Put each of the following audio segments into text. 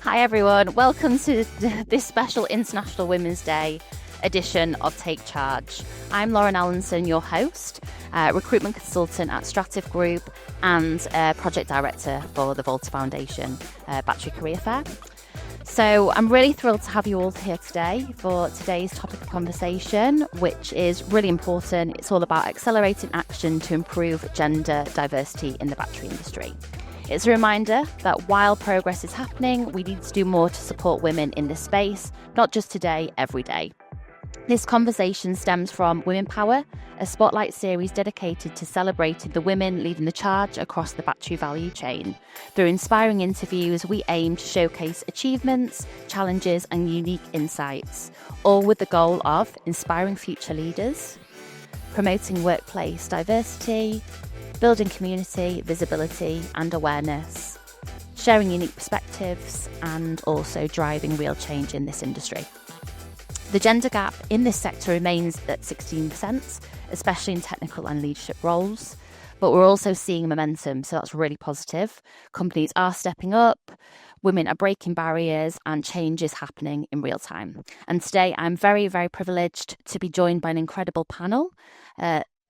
Hi everyone, welcome to this special International Women's Day edition of Take Charge. I'm Lauren Allanson, your host, recruitment consultant at Strativ Group and project director for the Volta Foundation Battery Career Fair. So I'm really thrilled to have you all here today for today's topic of conversation, which is really important. It's all about accelerating action to improve gender diversity in the battery industry. It's a reminder that while progress is happening, we need to do more to support women in this space, not just today, every day. This conversation stems from Women Power, a spotlight series dedicated to celebrating the women leading the charge across the battery value chain. Through inspiring interviews, we aim to showcase achievements, challenges, and unique insights, all with the goal of inspiring future leaders, promoting workplace diversity, building community, visibility, and awareness, sharing unique perspectives, and also driving real change in this industry. The gender gap in this sector remains at 16%, especially in technical and leadership roles, but we're also seeing momentum, so that's really positive. Companies are stepping up, women are breaking barriers, and change is happening in real time. And today I'm very, very privileged to be joined by an incredible panel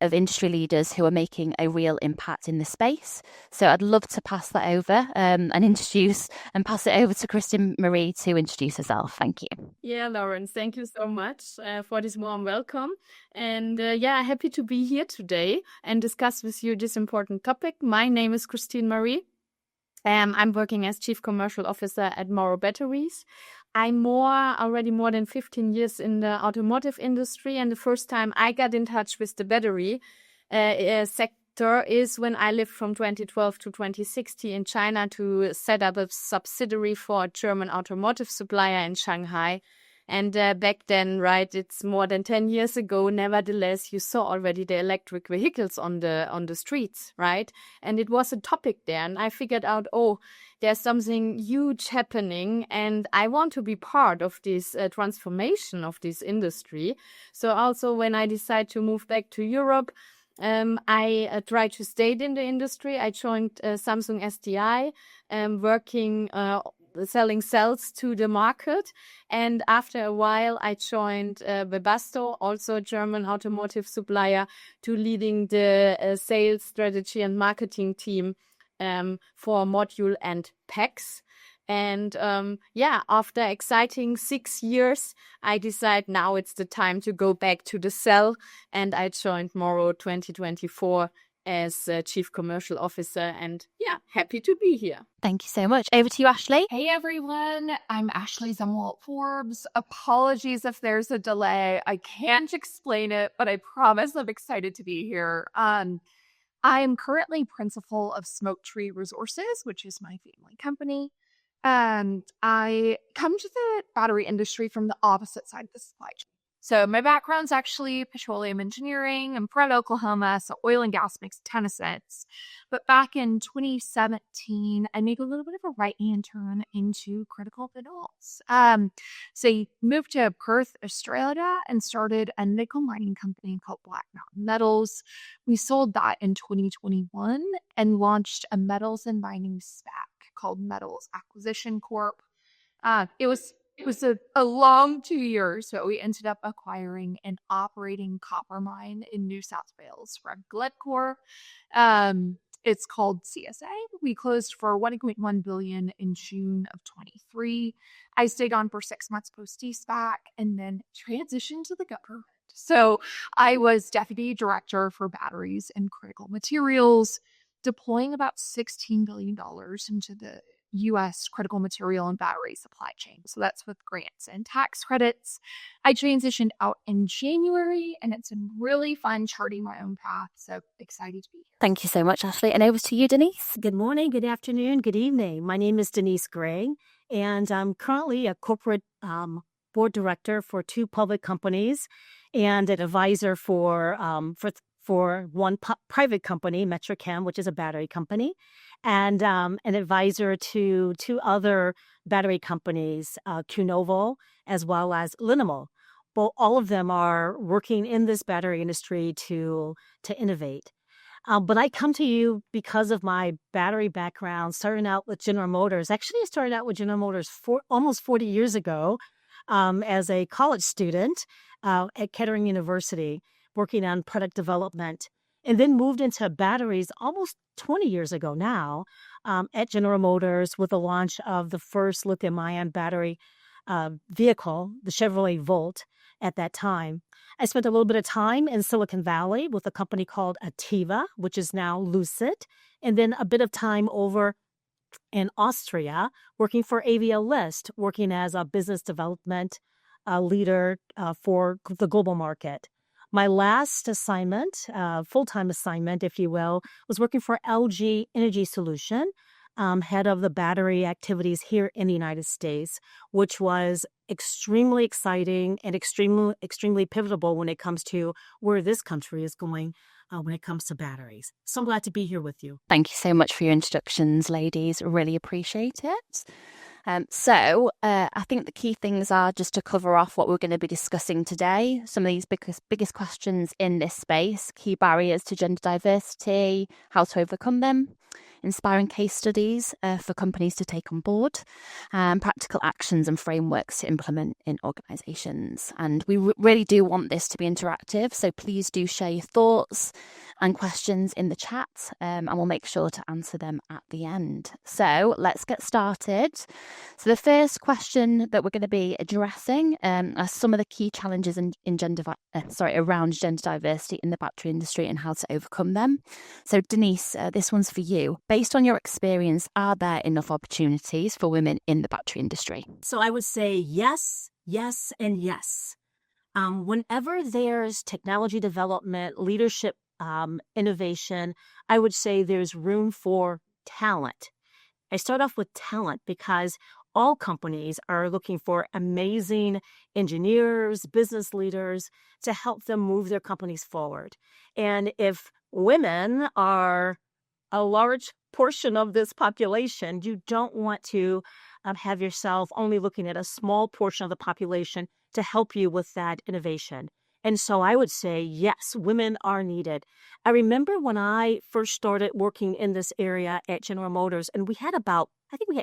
of industry leaders who are making a real impact in this space. So I'd love to pass that over and pass it over to Christin-Marie to introduce herself. Thank you. Yeah, Lauren, thank you so much for this warm welcome. And happy to be here today and discuss with you this important topic. My name is Christin-Marie. I'm working as Chief Commercial Officer at Morrow Batteries. I'm already more than 15 years in the automotive industry, and the first time I got in touch with the battery sector is when I lived from 2012 to 2016 in China to set up a subsidiary for a German automotive supplier in Shanghai. And back then, right, it's more than 10 years ago. Nevertheless, you saw already the electric vehicles on the streets, right? And it was a topic there. And I figured out, there's something huge happening, and I want to be part of this transformation of this industry. So also when I decided to move back to Europe, I tried to stay in the industry. I joined Samsung SDI, working selling cells to the market. And after a while, I joined Webasto, also a German automotive supplier, to leading the sales strategy and marketing team for module and packs. And after exciting 6 years, I decided now it's the time to go back to the cell. And I joined Morrow 2024 as Chief Commercial Officer, and happy to be here. Thank you so much. Over to you, Ashley. Hey everyone, I'm Ashley Zumwalt-Forbes. Apologies if there's a delay. I can't explain it, but I promise I'm excited to be here. I am currently principal of Smoke Tree Resources, which is my family company. And I come to the battery industry from the opposite side of the supply chain. So my background's actually petroleum engineering. I'm from Oklahoma, so oil and gas makes a ton of sense. But back in 2017, I made a little bit of a right-hand turn into critical minerals. So I moved to Perth, Australia, and started a nickel mining company called Black Mountain Metals. We sold that in 2021 and launched a metals and mining SPAC called Metals Acquisition Corp. It was a long 2 years, but we ended up acquiring an operating copper mine in New South Wales from Glencore. It's called CSA. We closed for $1.1 billion in June of 23. I stayed on for 6 months post-DSPAC and then transitioned to the government. So I was Deputy Director for Batteries and Critical Materials, deploying about $16 billion into the U.S. critical material and battery supply chain. So that's with grants and tax credits. I transitioned out in January, and it's been really fun charting my own path. So excited to be here. Thank you so much, Ashley. And over to you, Denise. Good morning, good afternoon, good evening. My name is Denise Gray, and I'm currently a corporate board director for 2 public companies and an advisor for one private company, Metrochem, which is a battery company, and an advisor to 2 other battery companies, Cunovo as well as Linamol. All of them are working in this battery industry to innovate. But I come to you because of my battery background, starting out with General Motors. Actually, I started out with General Motors almost 40 years ago as a college student at Kettering University, working on product development, and then moved into batteries almost 20 years ago now at General Motors with the launch of the first lithium-ion battery vehicle, the Chevrolet Volt, at that time. I spent a little bit of time in Silicon Valley with a company called Ativa, which is now Lucid, and then a bit of time over in Austria working for AVL List, working as a business development leader for the global market. My last assignment, full-time assignment, if you will, was working for LG Energy Solution, head of the battery activities here in the United States, which was extremely exciting and extremely pivotal when it comes to where this country is going when it comes to batteries. So I'm glad to be here with you. Thank you so much for your introductions, ladies. Really appreciate it. I think the key things are just to cover off what we're going to be discussing today. Some of these biggest questions in this space, key barriers to gender diversity, how to overcome them, inspiring case studies for companies to take on board, practical actions and frameworks to implement in organisations. And we really do want this to be interactive, so please do share your thoughts and questions in the chat, and we'll make sure to answer them at the end. So let's get started. So the first question that we're going to be addressing are some of the key challenges around gender diversity in the battery industry and how to overcome them. So Denise, this one's for you. Based on your experience, are there enough opportunities for women in the battery industry? So I would say yes, yes, and yes. Whenever there's technology development, leadership, innovation, I would say there's room for talent. I start off with talent because all companies are looking for amazing engineers, business leaders to help them move their companies forward. And if women are a large portion of this population, you don't want to have yourself only looking at a small portion of the population to help you with that innovation. And so I would say, yes, women are needed. I remember when I first started working in this area at General Motors, and we had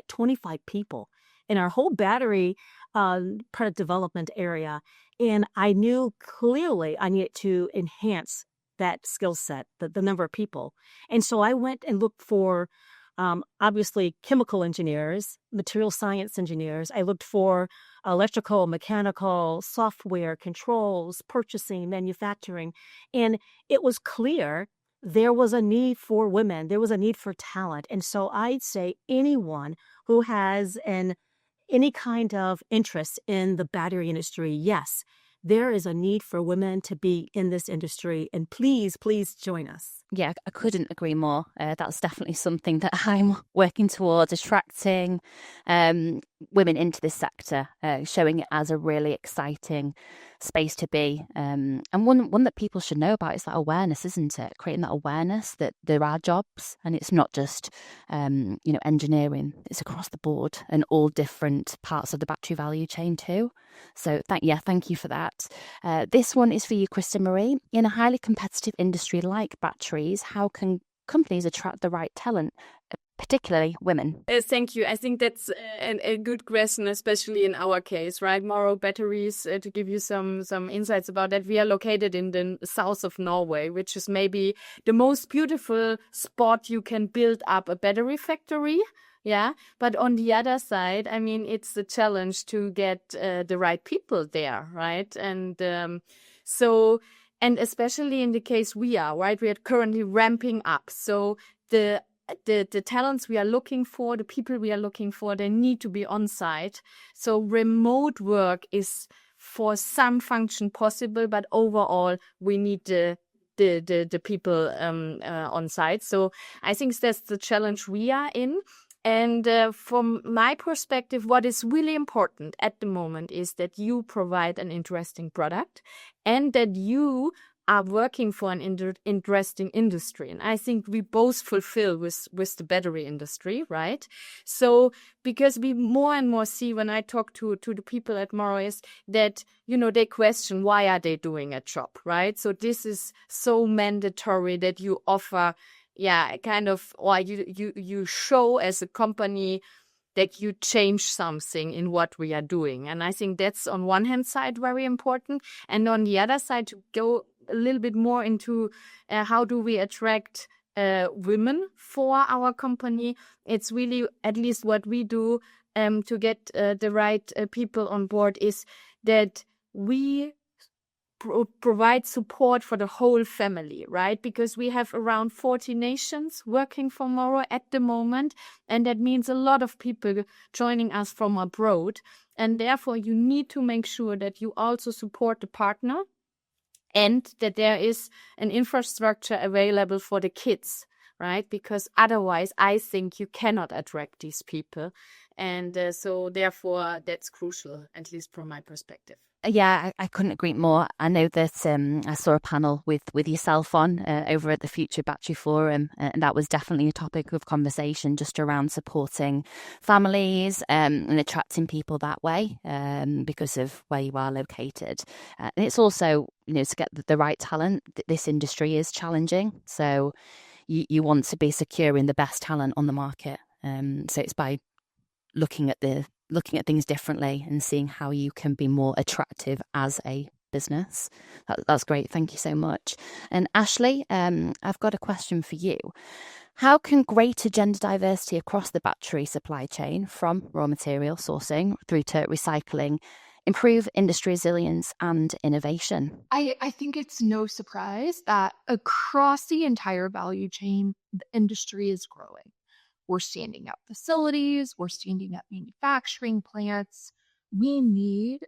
25 people in our whole battery product development area. And I knew clearly I needed to enhance that skill set, the number of people. And so I went and looked for, obviously, chemical engineers, material science engineers. I looked for electrical, mechanical, software, controls, purchasing, manufacturing. And it was clear there was a need for women. There was a need for talent. And so I'd say anyone who has any kind of interest in the battery industry, yes, there is a need for women to be in this industry, and please join us. Yeah, I couldn't agree more. That's definitely something that I'm working towards, attracting women into this sector, showing it as a really exciting space to be, and one that people should know about. Is that awareness, isn't it? Creating that awareness that there are jobs, and it's not just engineering. It's across the board and all different parts of the battery value chain too. So thank you for that. This one is for you, Christin-Marie. In a highly competitive industry like batteries, how can companies attract the right talent, particularly women? Thank you. I think that's a good question, especially in our case, right? Morrow Batteries, to give you some insights about that, we are located in the south of Norway, which is maybe the most beautiful spot you can build up a battery factory. Yeah, but on the other side, I mean, it's a challenge to get the right people there, right? And and especially in the case we are currently ramping up. So the talents we are looking for, the people we are looking for, they need to be on site. So remote work is for some function possible, but overall we need the people on site. So I think that's the challenge we are in. And from my perspective, what is really important at the moment is that you provide an interesting product and that you are working for an interesting industry. And I think we both fulfill with the battery industry, right? So because we more and more see when I talk to the people at Morrow is that, they question why are they doing a job, right? So this is so mandatory that you offer, or you show as a company that you change something in what we are doing. And I think that's on one hand side very important. And on the other side, to go a little bit more into how do we attract women for our company. It's really, at least what we do to get the right people on board is that we provide support for the whole family, right? Because we have around 40 nations working for Morrow at the moment, and that means a lot of people joining us from abroad. And therefore, you need to make sure that you also support the partner and that there is an infrastructure available for the kids, right? Because otherwise, I think you cannot attract these people. And so therefore, that's crucial, at least from my perspective. Yeah, I couldn't agree more. I know that I saw a panel with yourself on over at the Future Battery Forum, and that was definitely a topic of conversation just around supporting families and attracting people that way because of where you are located. And it's also, to get the right talent, this industry is challenging. So you want to be securing the best talent on the market. So it's by looking at things differently and seeing how you can be more attractive as a business. That's great. Thank you so much. And Ashley, I've got a question for you. How can greater gender diversity across the battery supply chain, from raw material sourcing through to recycling, improve industry resilience and innovation? I think it's no surprise that across the entire value chain, the industry is growing. We're standing up facilities, we're standing up manufacturing plants. We need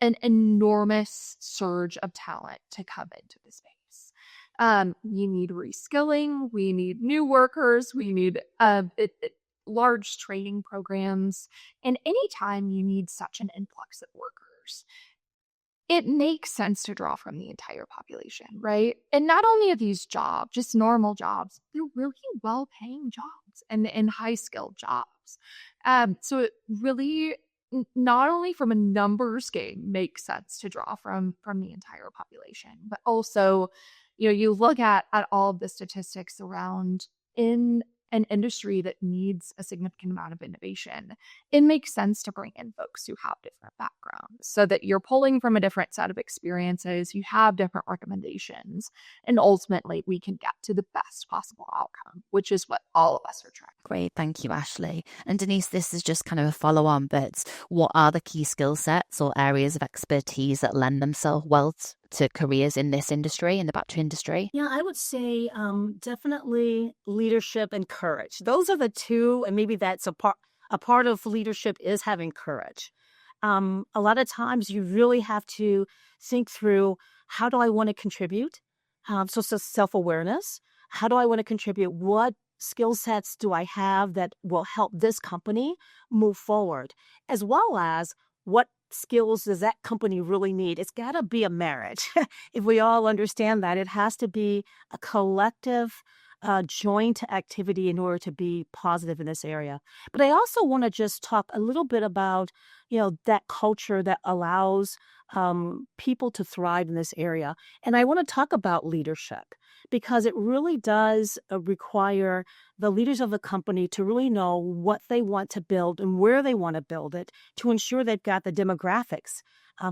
an enormous surge of talent to come into the space. We need reskilling, we need new workers, we need large training programs. And anytime you need such an influx of workers, it makes sense to draw from the entire population, right? And not only are these jobs, just normal jobs, they're really well-paying jobs and high-skilled jobs. So it really, not only from a numbers game, makes sense to draw from the entire population, but also, you look at all of the statistics around in an industry that needs a significant amount of innovation, it makes sense to bring in folks who have different backgrounds so that you're pulling from a different set of experiences, you have different recommendations, and ultimately we can get to the best possible outcome, which is what all of us are trying. Great. Thank you, Ashley. And Denise, this is just kind of a follow-on, but what are the key skill sets or areas of expertise that lend themselves well to careers in this industry, in the battery industry? Yeah, I would say definitely leadership and courage. Those are the two, and maybe that's a part of leadership is having courage. A lot of times you really have to think through, how do I want to contribute? So self-awareness. How do I want to contribute? What skill sets do I have that will help this company move forward? As well as, what skills does that company really need? It's got to be a marriage. If we all understand that, it has to be a collective joint activity in order to be positive in this area. But I also want to just talk a little bit about, that culture that allows people to thrive in this area. And I want to talk about leadership, because it really does require the leaders of the company to really know what they want to build and where they want to build it, to ensure they've got the demographics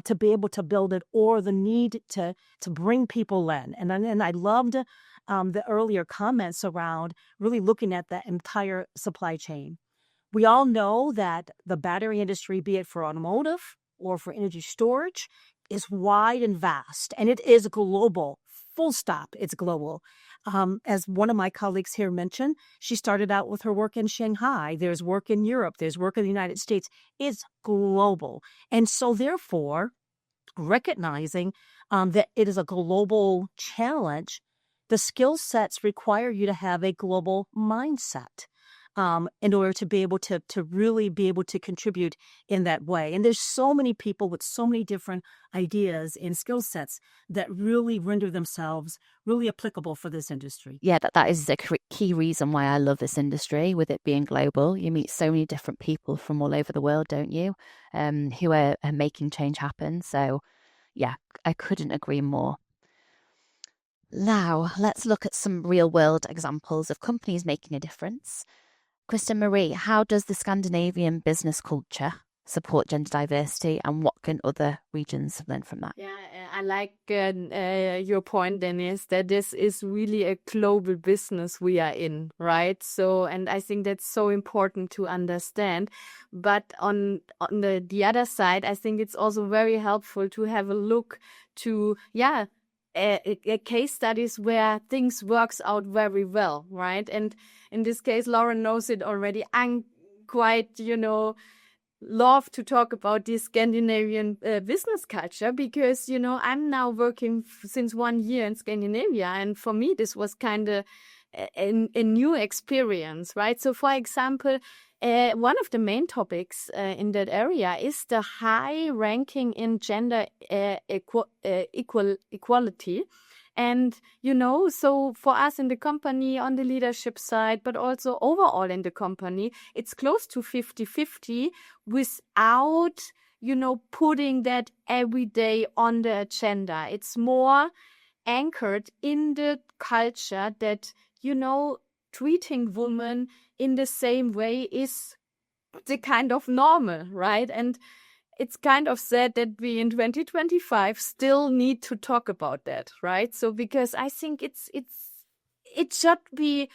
to be able to build it, or the need to bring people in. And I loved the earlier comments around really looking at the entire supply chain. We all know that the battery industry, be it for automotive or for energy storage, is wide and vast, and it is global. Full stop, it's global. As one of my colleagues here mentioned, she started out with her work in Shanghai. There's work in Europe. There's work in the United States. It's global. And so therefore, recognizing that it is a global challenge, the skill sets require you to have a global mindset. in order to be able to really be able to contribute in that way. And there's so many people with so many different ideas and skill sets that really render themselves really applicable for this industry. Yeah, that is a key reason why I love this industry, with it being global. You meet so many different people from all over the world, don't you, who are making change happen. So yeah, I couldn't agree more. Now, let's look at some real-world examples of companies making a difference. Christin-Marie, how does the Scandinavian business culture support gender diversity, and what can other regions learn from that? Yeah, I like your point, Denise, that this is really a global business we are in, right? So, and I think that's so important to understand. But on the other side, I think it's also very helpful to have a look to, case studies where things works out very well, right? And in this case, Lauren knows it already. I'm quite, love to talk about this Scandinavian business culture because, I'm now working since 1 year in Scandinavia. And for me, this was kind of a new experience, right? So, for example, one of the main topics in that area is the high ranking in gender equality. And, so for us in the company on the leadership side, but also overall in the company, it's close to 50-50 without, putting that every day on the agenda. It's more anchored in the culture that, treating women in the same way is the kind of normal, right? And it's kind of sad that we in 2025 still need to talk about that, right? So because I think it should be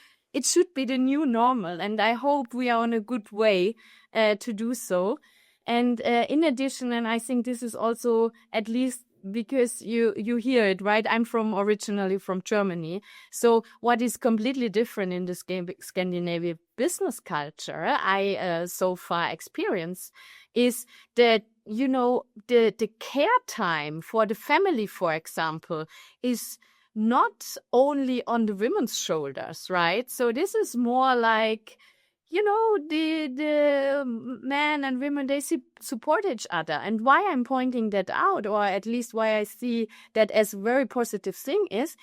the new normal, and I hope we are on a good way to do so. And in addition, and I think this is also at least because you hear it, right? I'm originally from Germany. So what is completely different in the Scandinavian business culture I so far experienced is that, the care time for the family, for example, is not only on the women's shoulders, right? So this is more like, the men and women, they support each other. And why I'm pointing that out, or at least why I see that as a very positive thing, is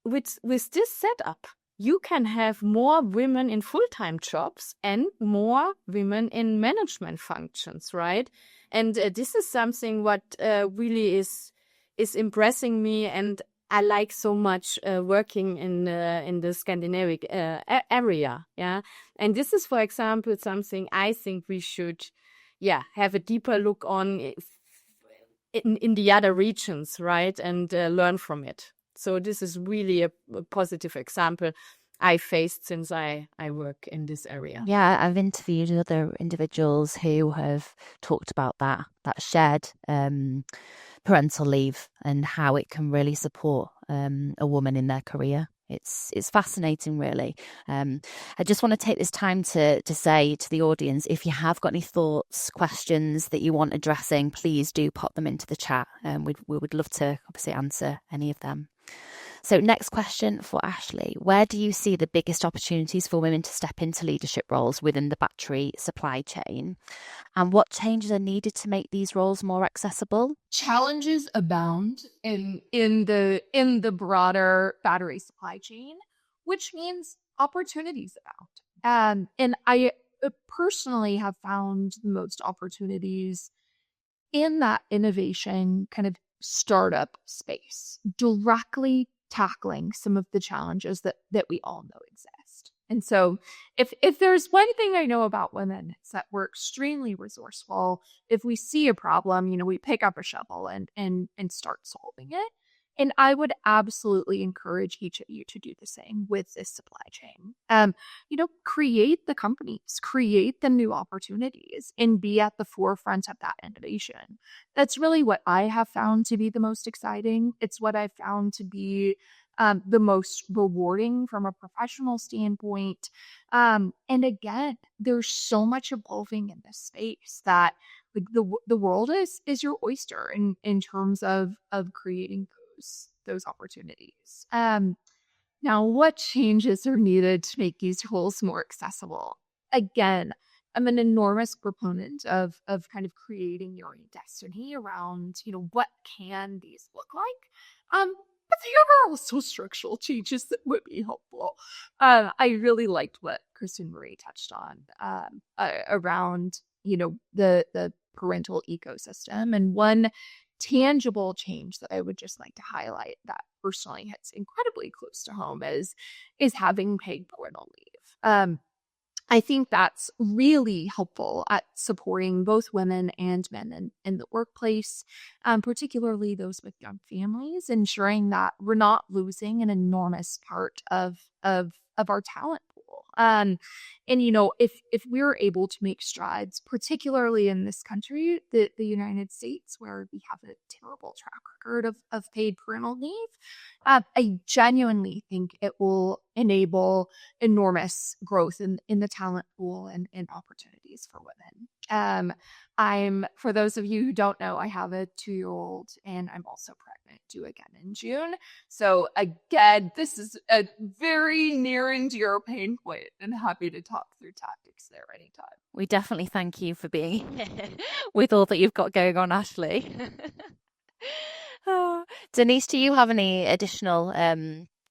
with this setup, you can have more women in full-time jobs and more women in management functions, right? And this is something what really is impressing me, and I like so much working in the Scandinavian area, yeah. And this is, for example, something I think we should, have a deeper look on in the other regions, right, and learn from it. So this is really a positive example I faced since I work in this area. Yeah, I've interviewed other individuals who have talked about that shared parental leave and how it can really support a woman in their career. It's fascinating, really. I just want to take this time to say to the audience, if you have got any thoughts, questions that you want addressing, please do pop them into the chat. We would love to obviously answer any of them. So next question for Ashley. Where do you see the biggest opportunities for women to step into leadership roles within the battery supply chain? And what changes are needed to make these roles more accessible? Challenges abound in the broader battery supply chain, which means opportunities abound. And I personally have found the most opportunities in that innovation kind of startup space, directly tackling some of the challenges that we all know exist. And so if there's one thing I know about women, it's that we're extremely resourceful. If we see a problem, we pick up a shovel and start solving it. And I would absolutely encourage each of you to do the same with this supply chain. Create the companies, create the new opportunities, and be at the forefront of that innovation. That's really what I have found to be the most exciting. It's what I've found to be the most rewarding from a professional standpoint. And again, there's so much evolving in this space that the world is your oyster in terms of creating those opportunities. Now, what changes are needed to make these roles more accessible? Again, I'm an enormous proponent of kind of creating your own destiny around, what can these look like? But there are also structural changes that would be helpful. I really liked what Christin-Marie touched on around, the parental ecosystem. And one tangible change that I would just like to highlight that personally hits incredibly close to home is having paid parental leave. I think that's really helpful at supporting both women and men in the workplace, particularly those with young families, ensuring that we're not losing an enormous part of our talent pool. And if we're able to make strides, particularly in this country, the United States, where we have a terrible track record of paid parental leave, I genuinely think it will enable enormous growth in the talent pool and opportunities for women. For those of you who don't know, I have a 2-year-old and I'm also pregnant, due again in June. So again, this is a very near and dear pain point, and happy to talk through tactics there anytime. We definitely thank you for being here with all that you've got going on, Ashley. Denise, do you have any additional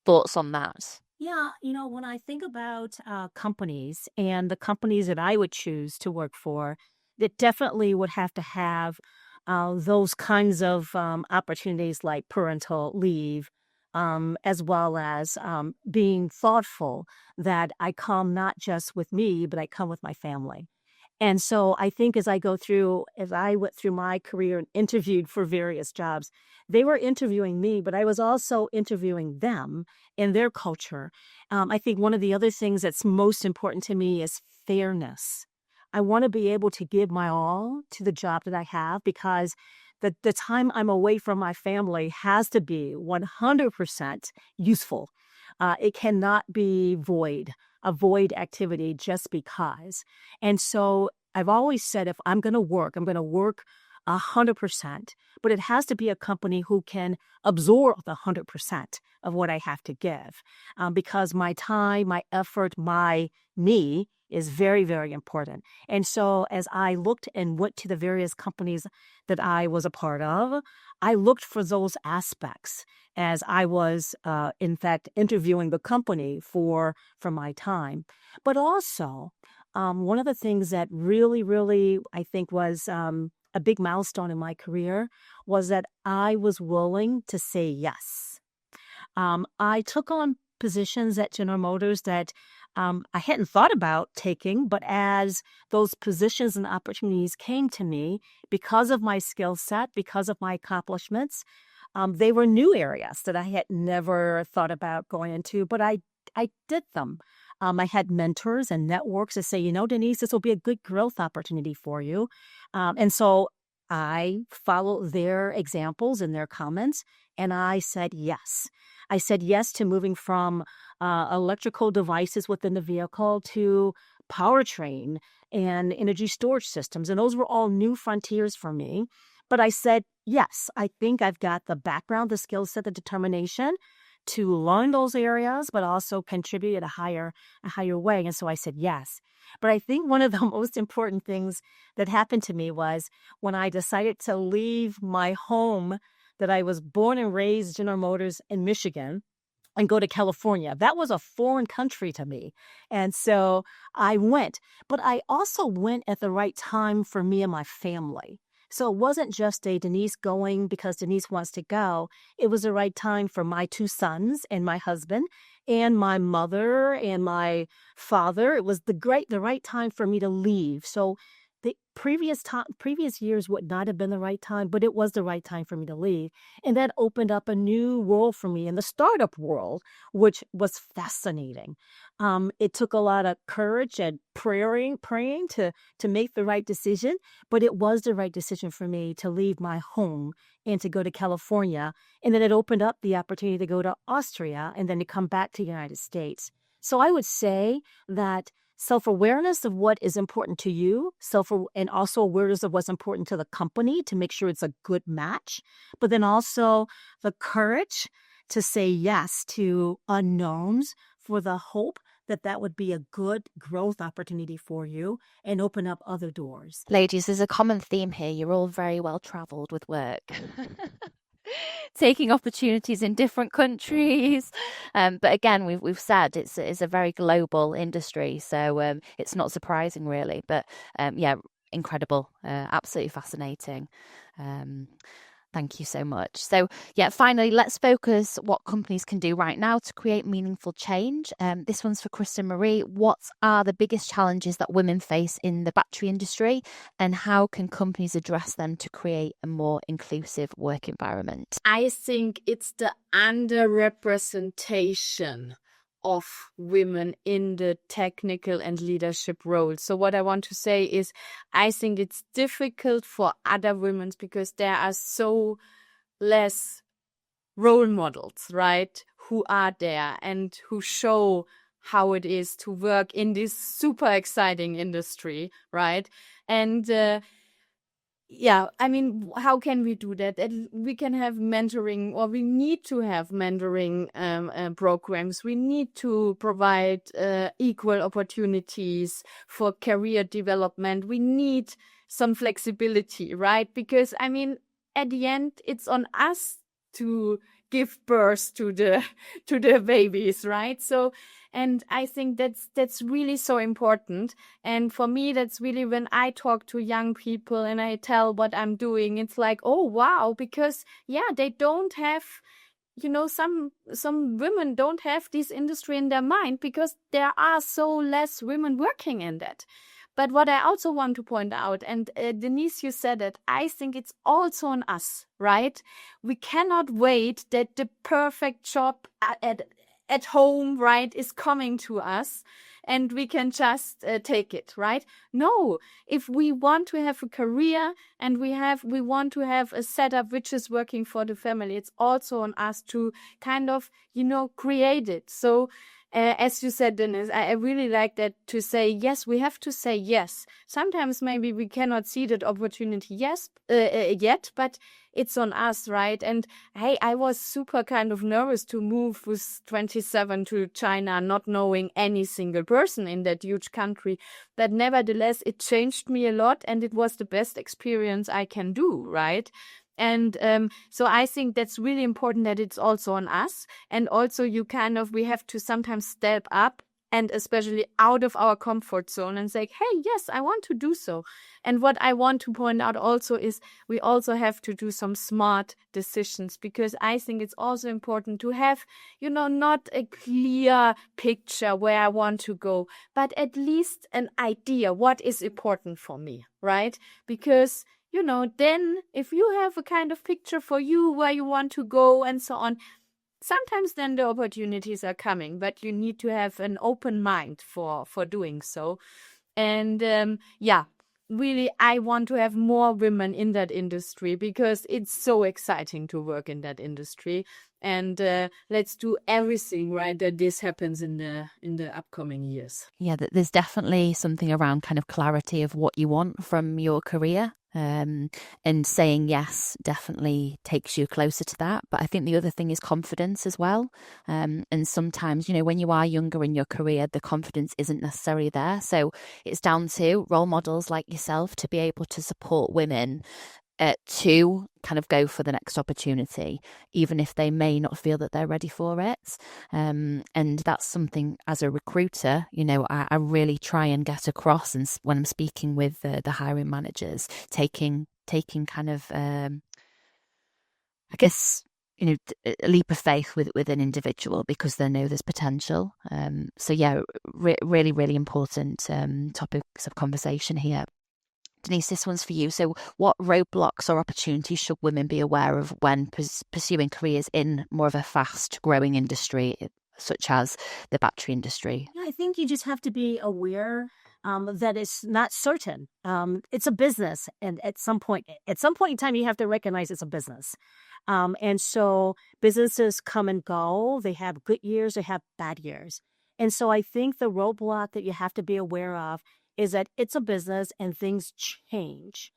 thoughts on that? Yeah, when I think about companies and the companies that I would choose to work for, that definitely would have to have those kinds of opportunities like parental leave, as well as being thoughtful that I come not just with me, but I come with my family. And so I think as I went through my career and interviewed for various jobs, they were interviewing me, but I was also interviewing them in their culture. I think one of the other things that's most important to me is fairness. I want to be able to give my all to the job that I have, because the time I'm away from my family has to be 100% useful. It cannot be a void activity just because. And so I've always said, if I'm going to work 100%, but it has to be a company who can absorb the 100% of what I have to give, because my time, my effort, me is very, very important. And so as I looked and went to the various companies that I was a part of, I looked for those aspects as I was, in fact, interviewing the company for my time. But also, one of the things that really, really, I think was a big milestone in my career was that I was willing to say yes. I took on positions at General Motors that I hadn't thought about taking, but as those positions and opportunities came to me, because of my skill set, because of my accomplishments, they were new areas that I had never thought about going into, but I did them. I had mentors and networks that say, Denise, this will be a good growth opportunity for you. And so I followed their examples and their comments, and I said yes. I said yes to moving from electrical devices within the vehicle to powertrain and energy storage systems. And those were all new frontiers for me. But I said, yes, I think I've got the background, the skill set, the determination to learn those areas, but also contribute at a higher way. And so I said yes. But I think one of the most important things that happened to me was when I decided to leave my home that I was born and raised General Motors in Michigan and go to California. That was a foreign country to me. And so I went. But I also went at the right time for me and my family. So it wasn't just a Denise going because Denise wants to go. It was the right time for my 2 sons and my husband and my mother and my father. It was the right time for me to leave. So the previous years would not have been the right time, but it was the right time for me to leave. And that opened up a new world for me in the startup world, which was fascinating. It took a lot of courage and praying to make the right decision, but it was the right decision for me to leave my home and to go to California. And then it opened up the opportunity to go to Austria and then to come back to the United States. So I would say that self-awareness of what is important to you, and also awareness of what's important to the company to make sure it's a good match, but then also the courage to say yes to unknowns for the hope that that would be a good growth opportunity for you and open up other doors. Ladies, there's a common theme here. You're all very well traveled with work. Taking opportunities in different countries. But again, we've said it's a very global industry. So it's not surprising, really. But yeah, incredible. Absolutely fascinating. Thank you so much. So, yeah, finally, let's focus what companies can do right now to create meaningful change. This one's for Christin-Marie. What are the biggest challenges that women face in the battery industry, and how can companies address them to create a more inclusive work environment? I think it's the underrepresentation of women in the technical and leadership roles. So what I want to say is I think it's difficult for other women because there are so less role models, right, who are there and who show how it is to work in this super exciting industry, right? And yeah, I mean, how can we do that? We can have mentoring, or we need to have mentoring programs. We need to provide equal opportunities for career development. We need some flexibility, right? Because, I mean, at the end, it's on us to give birth to the babies, right? So, and I think that's really so important. And for me, that's really when I talk to young people and I tell what I'm doing, it's like, oh wow, because yeah, they don't have, you know, some women don't have this industry in their mind because there are so less women working in that. But what I also want to point out, and Denise, you said it, I think it's also on us, right? We cannot wait that the perfect job at home, right, is coming to us and we can just take it, right? No, if we want to have a career and we want to have a setup which is working for the family, it's also on us to kind of, you know, create it. So as you said, Denise, I really like that, to say yes. We have to say yes. Sometimes maybe we cannot see that opportunity yet, but it's on us, right? And hey, I was super kind of nervous to move with 27 to China, not knowing any single person in that huge country. But nevertheless, it changed me a lot, and it was the best experience I can do, right? And so I think that's really important, that it's also on us. And also we have to sometimes step up, and especially out of our comfort zone, and say, hey, yes, I want to do so. And what I want to point out also is we also have to do some smart decisions, because I think it's also important to have, you know, not a clear picture where I want to go, but at least an idea what is important for me, right? Because you know, then if you have a kind of picture for you where you want to go and so on, sometimes then the opportunities are coming, but you need to have an open mind for doing so. And yeah, really, I want to have more women in that industry because it's so exciting to work in that industry. And let's do everything, right, that this happens in the upcoming years. Yeah, there's definitely something around kind of clarity of what you want from your career. And saying yes definitely takes you closer to that. But I think the other thing is confidence as well. And sometimes, you know, when you are younger in your career, the confidence isn't necessarily there. So it's down to role models like yourself to be able to support women to kind of go for the next opportunity, even if they may not feel that they're ready for it. And that's something as a recruiter, you know, I really try and get across. And when I'm speaking with the hiring managers, taking kind of, I guess, you know, a leap of faith with an individual because they know there's potential. So yeah, really, really important topics of conversation here. Denise, this one's for you. So what roadblocks or opportunities should women be aware of when pursuing careers in more of a fast growing industry, such as the battery industry? I think you just have to be aware that it's not certain. It's a business. And at some point in time, you have to recognize it's a business. And so businesses come and go. They have good years, they have bad years. And so I think the roadblock that you have to be aware of is that it's a business and things change,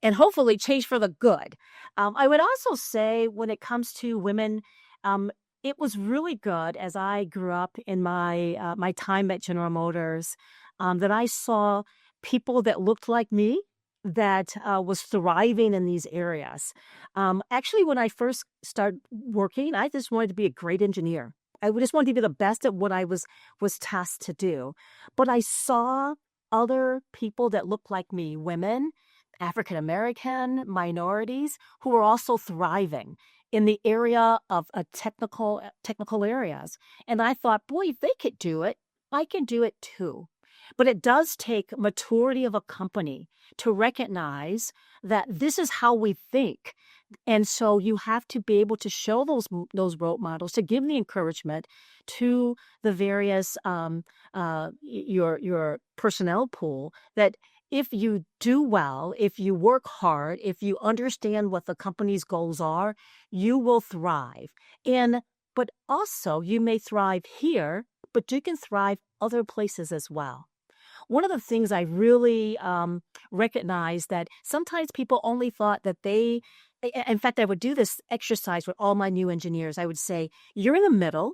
and hopefully change for the good. I would also say when it comes to women it was really good as I grew up in my my time at General Motors, that I saw people that looked like me that was thriving in these areas. Actually, when I first started working, I just wanted to be a great engineer. I just wanted to be the best at what I was tasked to do. But I saw other people that looked like me, women, African American, minorities, who were also thriving in the area of technical areas. And I thought, boy, if they could do it, I can do it too. But it does take maturity of a company to recognize that this is how we think. And so you have to be able to show those role models, to give the encouragement to the various your personnel pool, that if you do well, if you work hard, if you understand what the company's goals are, you will thrive. But also you may thrive here, but you can thrive other places as well. One of the things I really recognized that sometimes people only thought that in fact, I would do this exercise with all my new engineers. I would say, you're in the middle,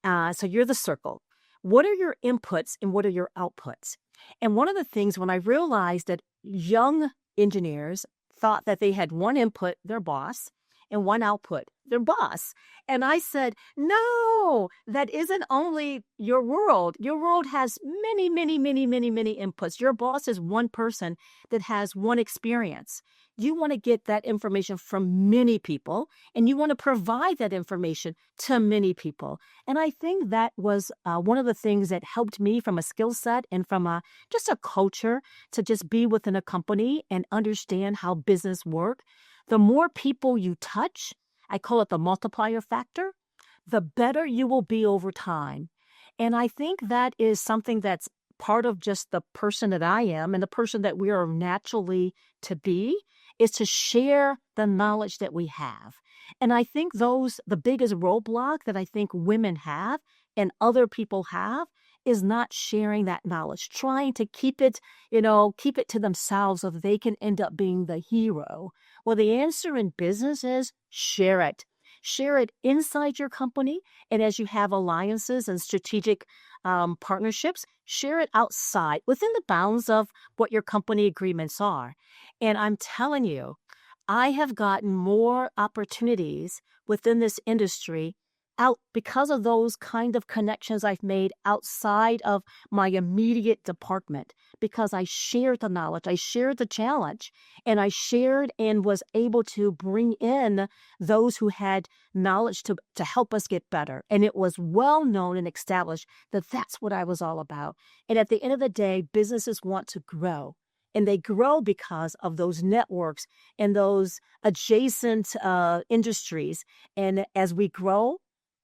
so you're the circle. What are your inputs and what are your outputs? And one of the things when I realized that young engineers thought that they had one input, their boss, and one output, their boss. And I said, no, that isn't only your world. Your world has many, many, many, many, many inputs. Your boss is one person that has one experience. You want to get that information from many people, and you want to provide that information to many people. And I think that was one of the things that helped me from a skill set and from just a culture to just be within a company and understand how business work. The more people you touch, I call it the multiplier factor, the better you will be over time. And I think that is something that's part of just the person that I am and the person that we are naturally to be, is to share the knowledge that we have. And I think the biggest roadblock that I think women have and other people have is not sharing that knowledge, trying to keep it to themselves so that they can end up being the hero. Well, the answer in business is share it. Share it inside your company. And as you have alliances and strategic partnerships, share it outside within the bounds of what your company agreements are. And I'm telling you, I have gotten more opportunities within this industry out because of those kind of connections I've made outside of my immediate department, because I shared the knowledge, I shared the challenge, and I shared and was able to bring in those who had knowledge to help us get better. And it was well known and established that that's what I was all about. And at the end of the day, businesses want to grow. And they grow because of those networks and those adjacent industries. And as we grow,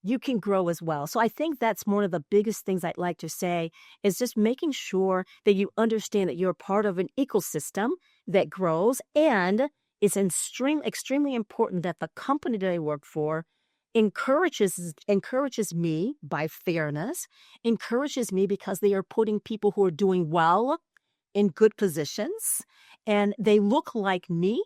you can grow as well. So I think that's one of the biggest things I'd like to say, is just making sure that you understand that you're part of an ecosystem that grows. And it's extremely important that the company that I work for encourages me by fairness, encourages me because they are putting people who are doing well in good positions, and they look like me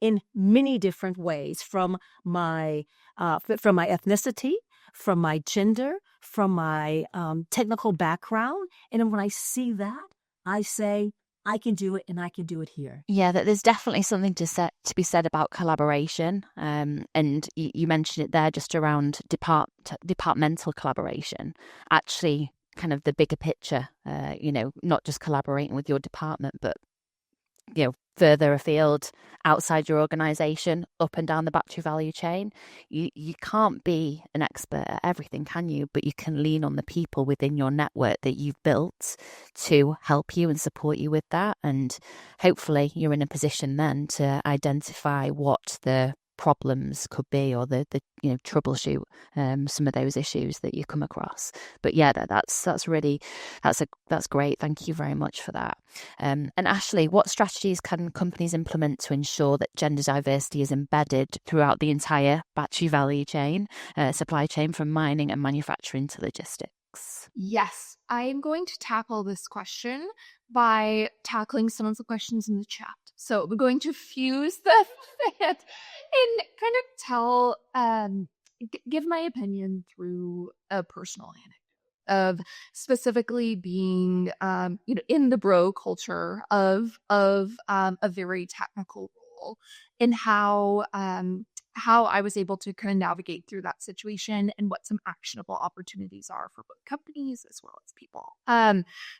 in many different ways, from my ethnicity, from my gender, from my technical background. And when I see that, I say, I can do it, and I can do it here. Yeah, that there's definitely something to be said about collaboration. And you mentioned it there, just around departmental collaboration. Actually, kind of the bigger picture, not just collaborating with your department, but further afield, outside your organization, up and down the battery value chain. You can't be an expert at everything, can you? But you can lean on the people within your network that you've built to help you and support you with that. And hopefully you're in a position then to identify what the problems could be, or the troubleshoot some of those issues that you come across. But yeah, that's great. Thank you very much for that. And Ashley, what strategies can companies implement to ensure that gender diversity is embedded throughout the entire battery value chain, supply chain, from mining and manufacturing to logistics? Yes, I'm going to tackle this question by tackling some of the questions in the chat. So we're going to fuse them and kind of tell give my opinion through a personal anecdote of specifically being, in the bro culture of a very technical role, and how I was able to kind of navigate through that situation and what some actionable opportunities are for both companies as well as people.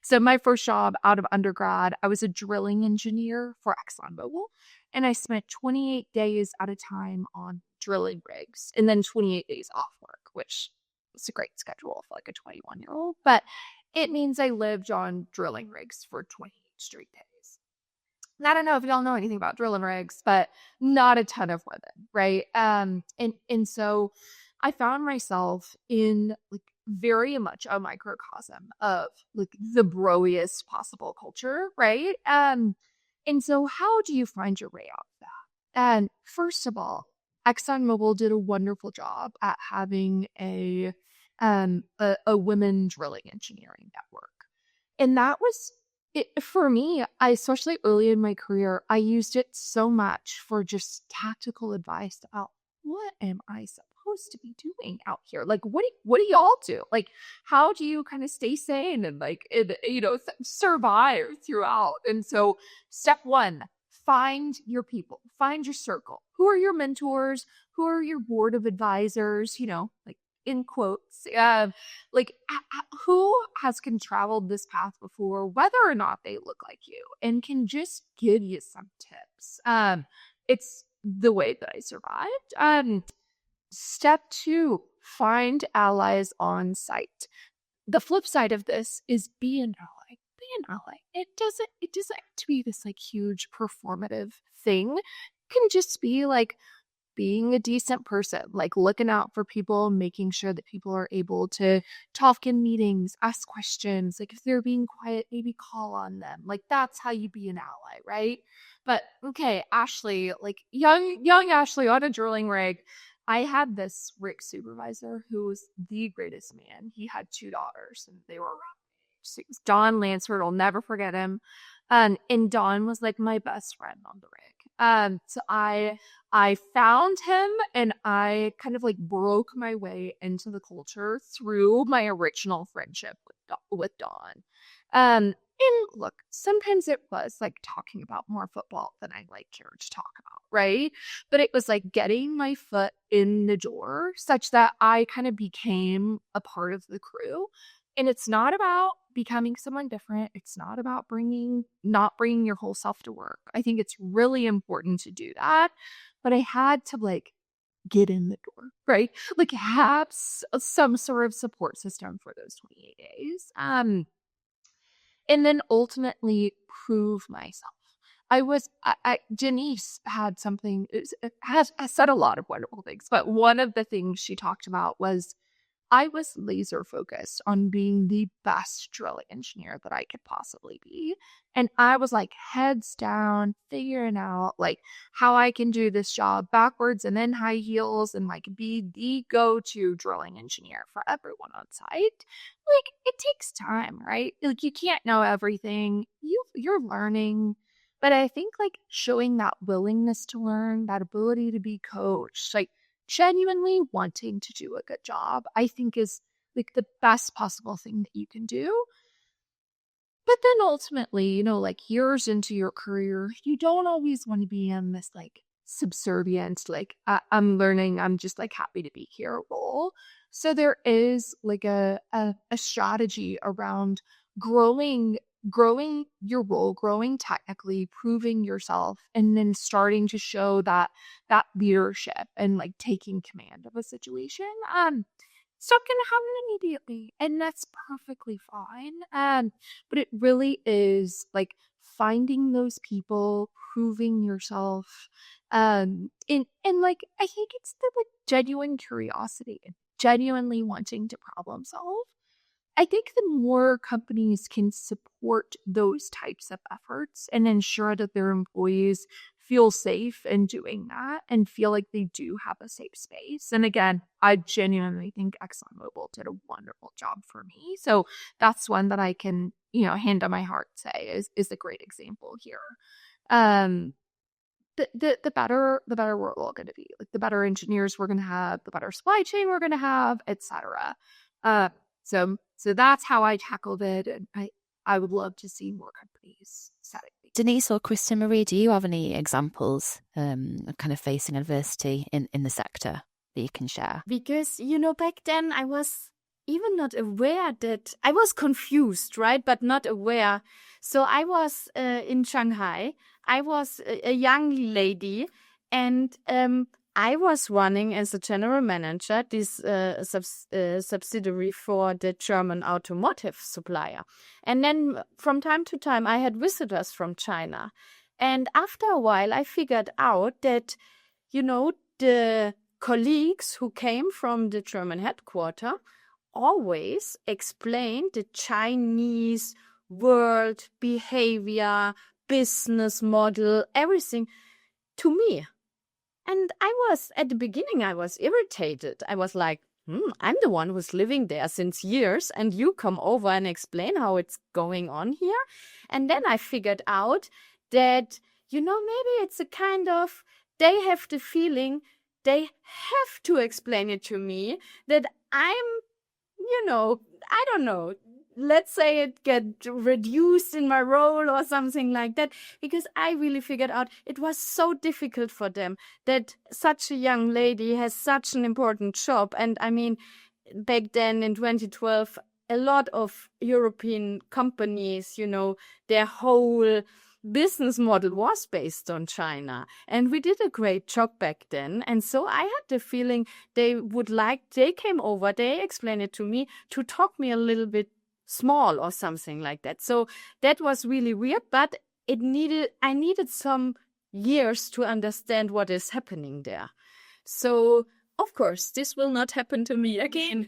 So my first job out of undergrad, I was a drilling engineer for ExxonMobil, and I spent 28 days at a time on drilling rigs and then 28 days off work, which was a great schedule for like a 21-year-old, but it means I lived on drilling rigs for 28 straight days. And I don't know if y'all know anything about drilling rigs, but not a ton of women, right? And so I found myself in like very much a microcosm of like the broiest possible culture, right? And so how do you find your way out of that? And first of all, ExxonMobil did a wonderful job at having a women drilling engineering network. And that was it for me. Especially early in my career, I used it so much for just tactical advice about what am I supposed to be doing out here? Like, what do y'all do? Like, how do you kind of stay sane and survive throughout? And so step one, find your people, find your circle. Who are your mentors? Who are your board of advisors? Like in quotes, who has traveled this path before, whether or not they look like you, and can just give you some tips. It's the way that I survived. Step two, find allies on site. The flip side of this is be an ally. Be an ally. It doesn't have to be this like huge performative thing. It can just be like being a decent person, like looking out for people, making sure that people are able to talk in meetings, ask questions. Like if they're being quiet, maybe call on them. Like that's how you be an ally, right? But okay, Ashley, like young Ashley on a drilling rig. I had this rig supervisor who was the greatest man. He had 2 daughters and they were around my age. It was Don Lansford. I'll never forget him. And Don was like my best friend on the rig. So I found him and I kind of like broke my way into the culture through my original friendship with Don. And look, sometimes it was like talking about more football than I like care to talk about, right? But it was like getting my foot in the door such that I kind of became a part of the crew. And it's not about becoming someone different. It's not about not bringing your whole self to work. I think it's really important to do that. But I had to like get in the door, right? Like have some sort of support system for those 28 days. And then ultimately prove myself. Denise had something, has said a lot of wonderful things, but one of the things she talked about was I was laser focused on being the best drilling engineer that I could possibly be. And I was like heads down, figuring out like how I can do this job backwards and then high heels and like be the go-to drilling engineer for everyone on site. Like it takes time, right? Like you can't know everything. You're learning. But I think like showing that willingness to learn, that ability to be coached, like genuinely wanting to do a good job, I think is like the best possible thing that you can do. But then ultimately, like years into your career, you don't always want to be in this like subservient, like I'm learning, I'm just like happy to be here role. So there is like a strategy around growing your role, growing technically, proving yourself, and then starting to show that leadership and like taking command of a situation. It's not going to happen immediately, and that's perfectly fine. But it really is like finding those people, proving yourself, and like I think it's the like genuine curiosity and genuinely wanting to problem solve. I think the more companies can support those types of efforts and ensure that their employees feel safe in doing that and feel like they do have a safe space. And again, I genuinely think ExxonMobil did a wonderful job for me. So that's one that I can, hand on my heart say is a great example here. the better we're all going to be. Like the better engineers we're going to have, the better supply chain we're going to have, etc. So that's how I tackled it, and I would love to see more companies setting these. Denise or Christin-Marie, do you have any examples of kind of facing adversity in the sector that you can share? Because, back then I was even not aware that I was confused, right? But not aware. So I was in Shanghai. I was a young lady, and I was running as a general manager this subsidiary for the German automotive supplier. And then from time to time, I had visitors from China. And after a while, I figured out that, the colleagues who came from the German headquarters always explained the Chinese world, behavior, business model, everything to me. And at the beginning, I was irritated. I was like, I'm the one who's living there since years, and you come over and explain how it's going on here. And then I figured out that, maybe it's a kind of, they have the feeling they have to explain it to me, that I'm, I don't know, let's say it get reduced in my role or something like that, because I really figured out it was so difficult for them that such a young lady has such an important job. And I mean, back then in 2012, a lot of European companies, their whole business model was based on China. And we did a great job back then. And so I had the feeling they came over, they explained it to me to talk me a little bit small or something like that. So that was really weird, but I needed some years to understand what is happening there. So of course, this will not happen to me again.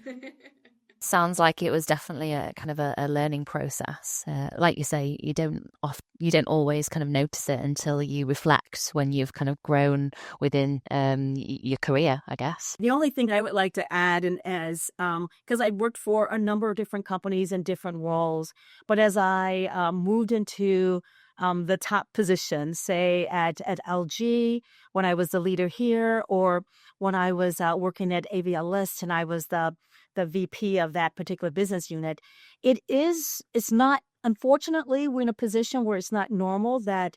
Sounds like it was definitely a kind of a learning process. Like you say, you don't always kind of notice it until you reflect when you've kind of grown within your career, I guess. The only thing I would like to add, and because I worked for a number of different companies in different roles, but as I moved into the top position, say at LG, when I was the leader here, or when I was working at AVList and I was the VP of that particular business unit, it's not, unfortunately, we're in a position where it's not normal that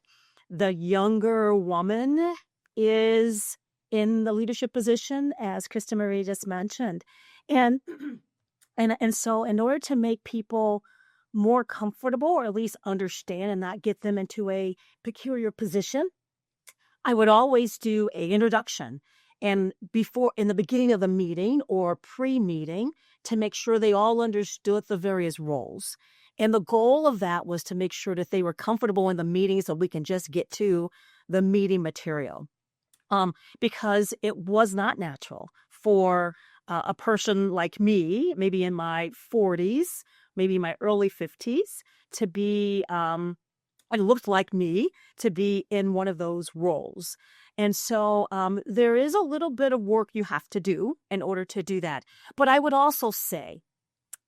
the younger woman is in the leadership position, as Christin-Marie just mentioned. And so in order to make people more comfortable, or at least understand and not get them into a peculiar position, I would always do an introduction. And in the beginning of the meeting or pre-meeting, to make sure they all understood the various roles. And the goal of that was to make sure that they were comfortable in the meeting so we can just get to the meeting material. Because it was not natural for a person like me, maybe in my 40s, maybe my early 50s, to be, it looked like me, to be in one of those roles. And so there is a little bit of work you have to do in order to do that. But I would also say,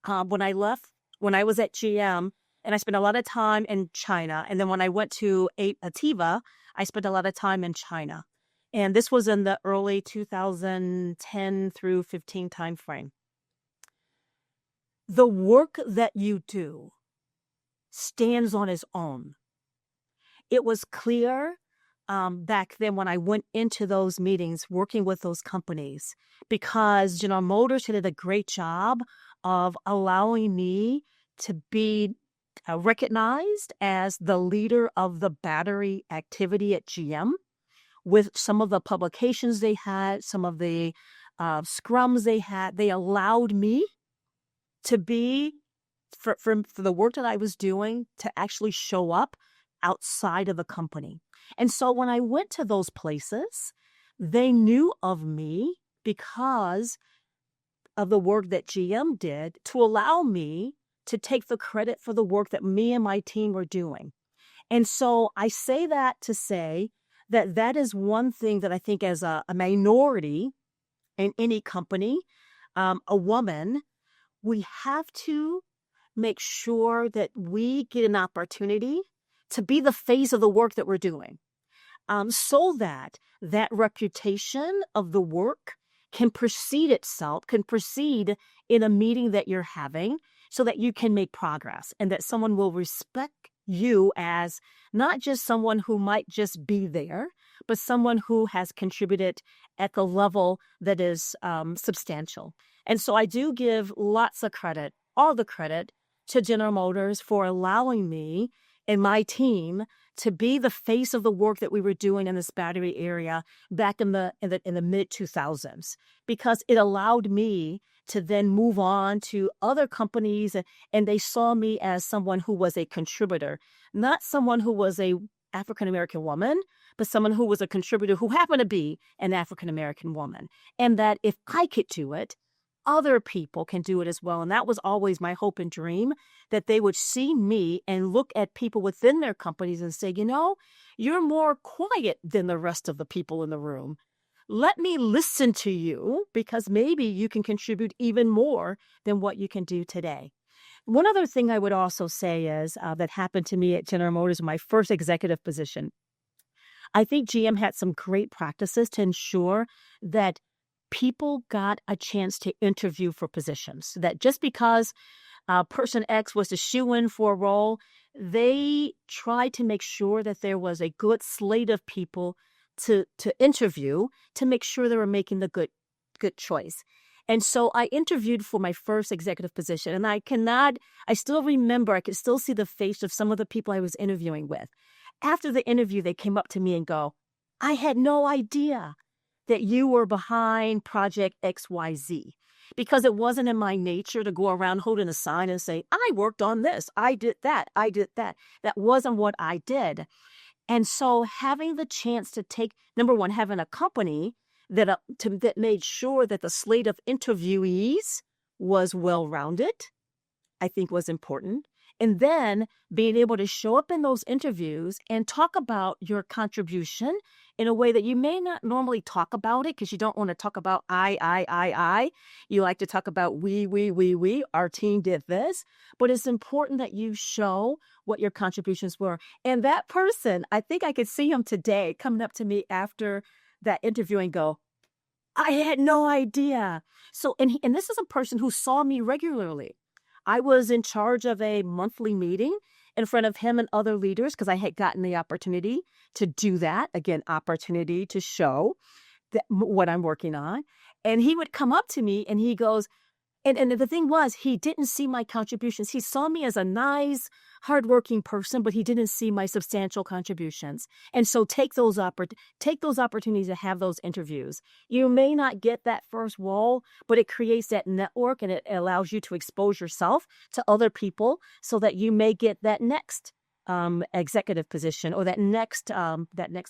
when I was at GM, and I spent a lot of time in China, and then when I went to Ativa, I spent a lot of time in China. And this was in the early 2010 through 15 timeframe. The work that you do stands on its own. It was clear back then when I went into those meetings working with those companies, because General Motors did a great job of allowing me to be recognized as the leader of the battery activity at GM, with some of the publications they had, some of the scrums they had. They allowed me to be, for the work that I was doing, to actually show up outside of the company. And so when I went to those places, they knew of me because of the work that GM did to allow me to take the credit for the work that me and my team were doing. And so I say that to say that is one thing that I think, as a minority in any company, a woman, we have to make sure that we get an opportunity to be the face of the work that we're doing. so that that reputation of the work can proceed in a meeting that you're having so that you can make progress and that someone will respect you as not just someone who might just be there, but someone who has contributed at the level that is substantial. And so I do give lots of credit, all the credit, to General Motors for allowing me and my team to be the face of the work that we were doing in this battery area back in the mid 2000s, because it allowed me to then move on to other companies, and they saw me as someone who was a contributor, not someone who was a African American woman, but someone who was a contributor who happened to be an African American woman, and that if I could do it, other people can do it as well. And that was always my hope and dream, that they would see me and look at people within their companies and say, you're more quiet than the rest of the people in the room. Let me listen to you, because maybe you can contribute even more than what you can do today. One other thing I would also say is that happened to me at General Motors in my first executive position. I think GM had some great practices to ensure that people got a chance to interview for positions, that just because person X was a shoo-in for a role, they tried to make sure that there was a good slate of people to interview to make sure they were making the good choice. And so I interviewed for my first executive position, and I still remember, I could still see the face of some of the people I was interviewing with. After the interview, they came up to me and go, I had no idea that you were behind Project XYZ, because it wasn't in my nature to go around holding a sign and say, I worked on this, I did that. That wasn't what I did. And so having the chance to take, number one, having a company that made sure that the slate of interviewees was well-rounded, I think was important. And then being able to show up in those interviews and talk about your contribution in a way that you may not normally talk about it, because you don't want to talk about I. You like to talk about we, our team did this. But it's important that you show what your contributions were. And that person, I think I could see him today coming up to me after that interview and go, I had no idea. So, and this is a person who saw me regularly. I was in charge of a monthly meeting in front of him and other leaders because I had gotten the opportunity to do that. Again, opportunity to show what I'm working on. And he would come up to me and he goes, and the thing was, he didn't see my contributions. He saw me as a nice, hardworking person, but he didn't see my substantial contributions. And so take those opportunities to have those interviews. You may not get that first role, but it creates that network and it allows you to expose yourself to other people so that you may get that next executive position or that next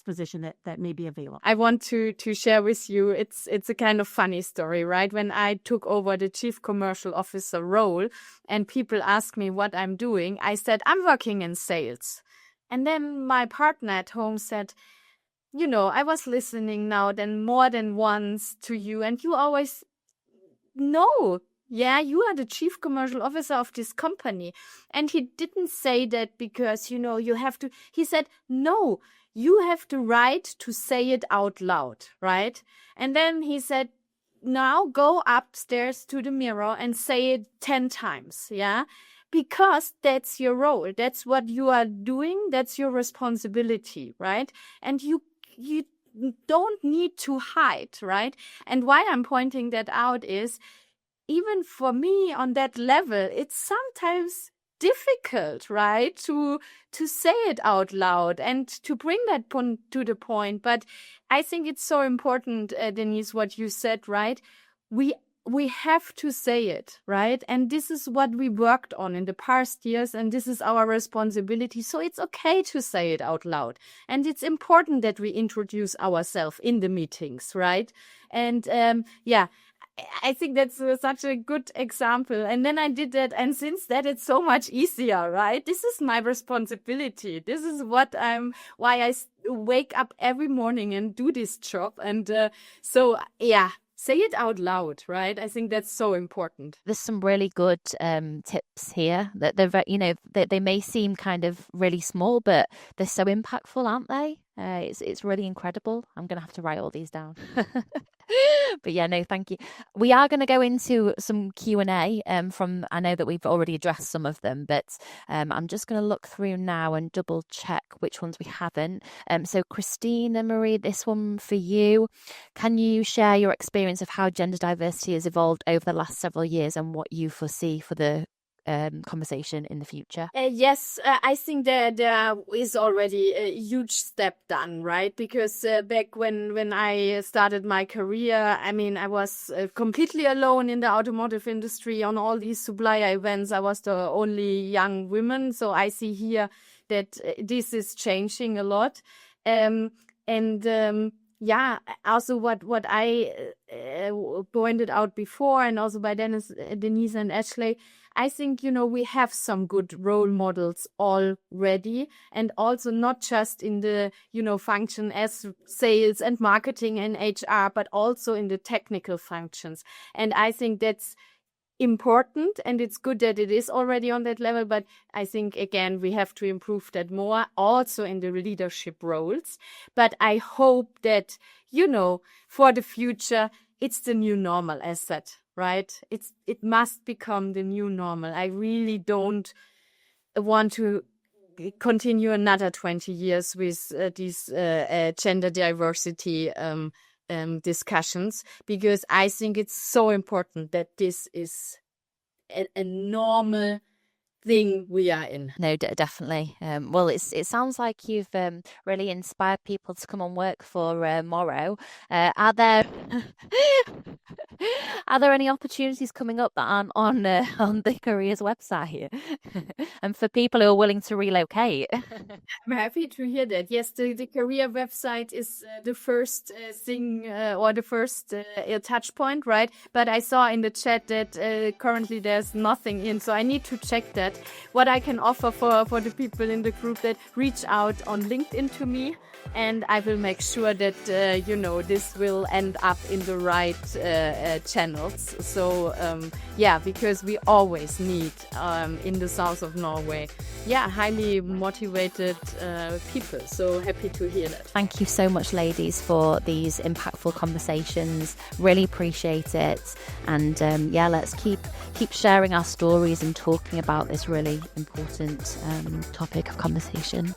position that may be available. I want to share with you, it's a kind of funny story, right? When I took over the Chief Commercial Officer role and people ask me what I'm doing, I said, I'm working in sales. And then my partner at home said, I was listening now then more than once to you and you always know. Yeah, you are the Chief Commercial Officer of this company. And he didn't say that because, you have to. He said, no, you have the right to say it out loud, right? And then he said, now go upstairs to the mirror and say it 10 times, yeah? Because that's your role. That's what you are doing. That's your responsibility, right? And you don't need to hide, right? And why I'm pointing that out is, even for me on that level, it's sometimes difficult, right, to say it out loud and to bring that point to the point. But I think it's so important, Denise, what you said, right? We have to say it, right? And this is what we worked on in the past years, and this is our responsibility. So it's okay to say it out loud. And it's important that we introduce ourselves in the meetings, right? And I think that's such a good example. And then I did that. And since that, it's so much easier, right? This is my responsibility. This is why I wake up every morning and do this job. And say it out loud, right? I think that's so important. There's some really good tips here that they may seem kind of really small, but they're so impactful, aren't they? It's really incredible. I'm going to have to write all these down. But yeah, no, thank you. We are going to go into some Q&A from, I know that we've already addressed some of them, but I'm just going to look through now and double check which ones we haven't. So Christina-Marie, this one for you. Can you share your experience of how gender diversity has evolved over the last several years and what you foresee for the conversation in the future? Yes, I think that there is already a huge step done, right? Because back when I started my career, I mean, I was completely alone in the automotive industry on all these supplier events. I was the only young woman. So I see here that this is changing a lot. Yeah, also what I pointed out before, and also by Denise and Ashley, I think, we have some good role models already, and also not just in the, function as sales and marketing and HR, but also in the technical functions. And I think that's important, and it's good that it is already on that level, but I think again we have to improve that more also in the leadership roles. But I hope that for the future it's the new normal, as said, right? It must become the new normal. I really don't want to continue another 20 years with these gender diversity discussions, because I think it's so important that this is a normal thing we are in. No, definitely. Well, it sounds like you've really inspired people to come and work for Morrow. Are there any opportunities coming up that aren't on the careers website, and for people who are willing to relocate? I'm happy to hear that. Yes, the career website is the first thing or the first touch point, right? But I saw in the chat that currently there's nothing in, so I need to check that. What I can offer for the people in the group that reach out on LinkedIn to me, and I will make sure that this will end up in the right channels. So because we always need in the south of Norway, highly motivated people. So happy to hear that. Thank you so much, ladies, for these impactful conversations. Really appreciate it. And let's keep sharing our stories and talking about this really important topic of conversation.